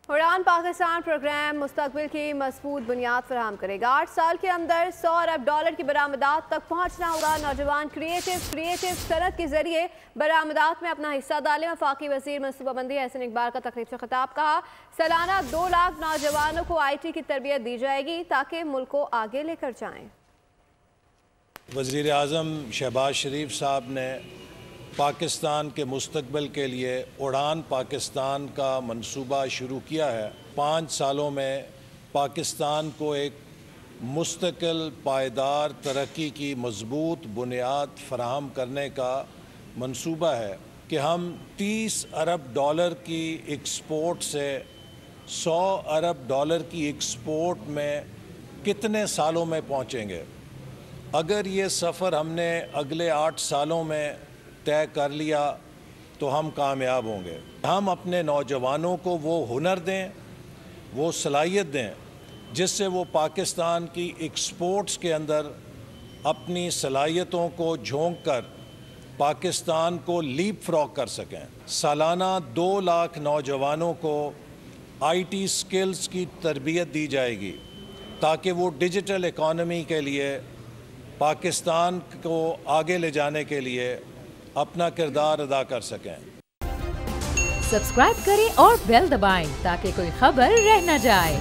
उड़ान पाकिस्तान प्रोग्राम मुस्तकबिल की मजबूत बुनियाद फराहम करेगा। 8 साल के अंदर $100 अरब की बरामदात तक पहुँचना होगा। नौजवान क्रिएटिव सनत के जरिए बरामदात में अपना हिस्सा डालें। वफाकी वजीर मनसूबाबंदी एहसन इकबाल का तकरीब से खिताब। कहा, सालाना 2 लाख नौजवानों को IT की तरबियत दी जाएगी ताकि मुल्क को आगे लेकर जाएँ। वज़ीर आज़म शहबाज शरीफ साहब ने पाकिस्तान के मुस्तकबिल के लिए उड़ान पाकिस्तान का मंसूबा शुरू किया है। 5 सालों में पाकिस्तान को एक मुस्तकिल पायदार तरक्की की मजबूत बुनियाद फराहम करने का मंसूबा है कि हम $30 अरब की एक्सपोर्ट से $100 अरब की एक्सपोर्ट में कितने सालों में पहुँचेंगे। अगर ये सफ़र हमने अगले 8 सालों में तय कर लिया तो हम कामयाब होंगे। हम अपने नौजवानों को वो हुनर दें, वो सलाहियत दें जिससे वो पाकिस्तान की एक्सपोर्ट्स के अंदर अपनी सलाहियतों को झोंक कर पाकिस्तान को लीप फ्रॉग कर सकें। सालाना 2 लाख नौजवानों को IT स्किल्स की तरबियत दी जाएगी ताकि वो डिजिटल इकॉनमी के लिए पाकिस्तान को आगे ले जाने के लिए अपना किरदार अदा कर सकें। सब्सक्राइब करें और बेल दबाएं ताकि कोई खबर रह न जाए।